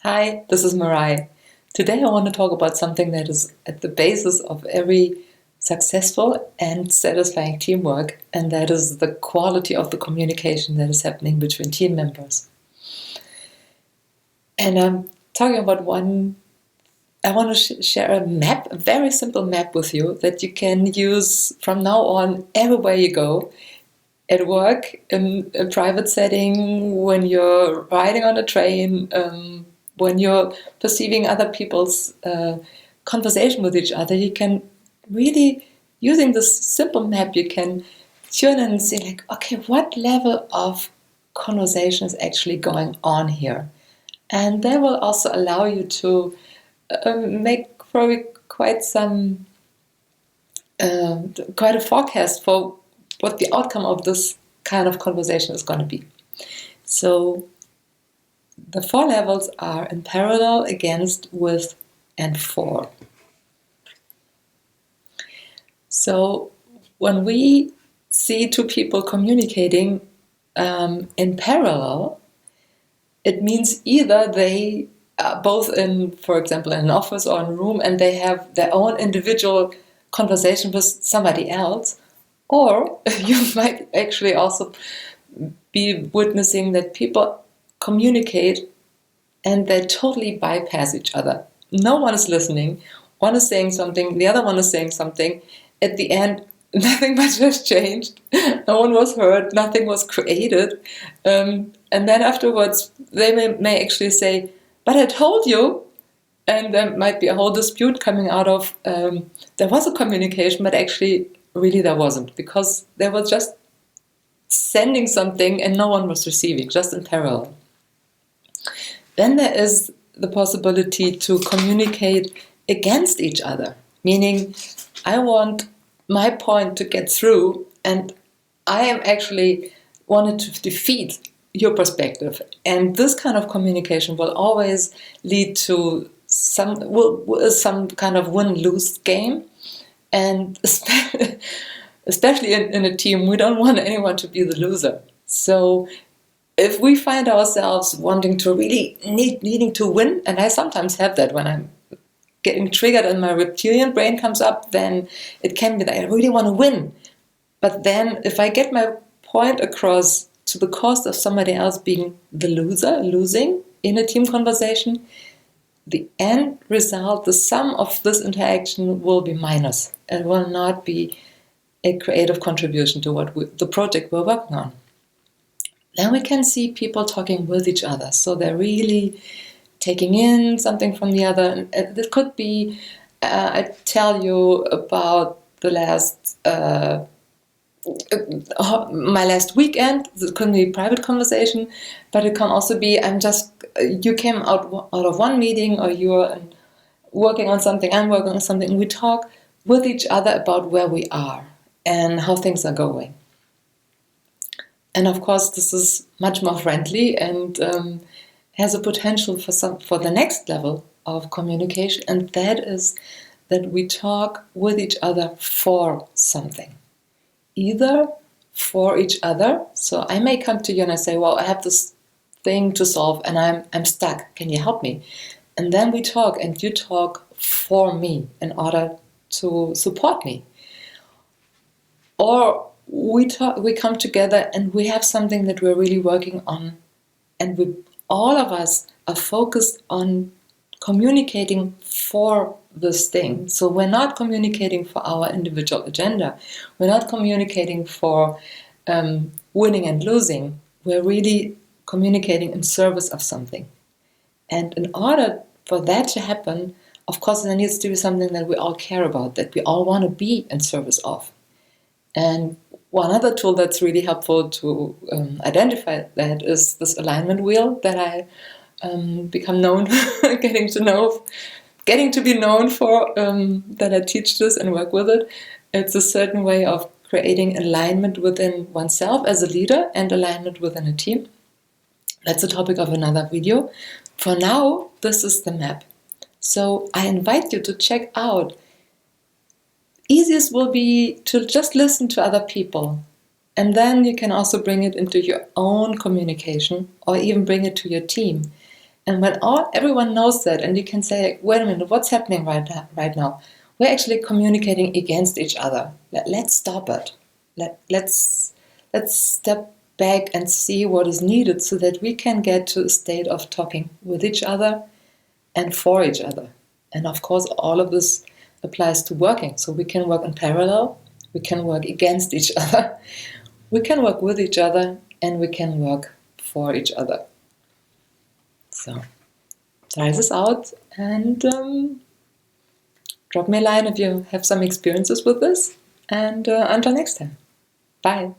Hi, this is Marai. Today I want to talk about something that is at the basis of every successful and satisfying teamwork, and that is the quality of the communication that is happening between team members. And I'm talking about I want to share a map, a very simple map with you that you can use from now on everywhere you go. At work, in a private setting, when you're riding on a train, when you're perceiving other people's conversation with each other, you can really, using this simple map, you can tune in and see, like, okay, what level of conversation is actually going on here? And that will also allow you to make probably quite a forecast for what the outcome of this kind of conversation is going to be. So the 4 levels are in parallel, against, with, and for. So when we see 2 people communicating in parallel, it means either they are both in, for example, in an office or in a room, and they have their own individual conversation with somebody else, or you might actually also be witnessing that people communicate and they totally bypass each other. No one is listening. One is saying something, the other one is saying something. At the end, nothing much has changed. No one was heard, nothing was created. And then afterwards, they may actually say, but I told you. And there might be a whole dispute coming out of, there was a communication, but actually, really there wasn't, because they were just sending something and no one was receiving, just in parallel. Then there is the possibility to communicate against each other, meaning I want my point to get through and I am actually wanted to defeat your perspective. And this kind of communication will always lead to some kind of win-lose game. And especially in a team, we don't want anyone to be the loser. So if we find ourselves wanting to really needing to win, and I sometimes have that when I'm getting triggered and my reptilian brain comes up, then it can be that I really want to win. But then if I get my point across to the cost of somebody else being the loser, losing in a team conversation, the end result, the sum of this interaction will be minus. It will not be a creative contribution to the project we're working on. Then we can see people talking with each other. So they're really taking in something from the other. It could be, I tell you about the my last weekend. It could be a private conversation, but it can also be, you came out of one meeting, or you're working on something, I'm working on something, and we talk with each other about where we are and how things are going. And of course, this is much more friendly and has a potential for the next level of communication, and that is that we talk with each other for something. Either for each other, so I may come to you and I say, well, I have this thing to solve and I'm stuck, can you help me? And then we talk, and you talk for me in order to support me. Or we come together and we have something that we're really working on, and all of us are focused on communicating for this thing. So we're not communicating for our individual agenda. We're not communicating for winning and losing. We're really communicating in service of something. And in order for that to happen, of course, there needs to be something that we all care about, that we all want to be in service of. And one other tool that's really helpful to identify that is this alignment wheel that I become known, getting to be known for, that I teach this and work with it. It's a certain way of creating alignment within oneself as a leader and alignment within a team. That's the topic of another video. For now, this is the map. So I invite you to check out. Easiest will be to just listen to other people, and then you can also bring it into your own communication or even bring it to your team. And when everyone knows that, and you can say, wait a minute, what's happening right now? We're actually communicating against each other. Let's stop it. Let's step back and see what is needed so that we can get to a state of talking with each other and for each other. And of course, all of this applies to working. So we can work in parallel, we can work against each other, we can work with each other, and we can work for each other. So try this out and drop me a line if you have some experiences with this. And until next time, bye.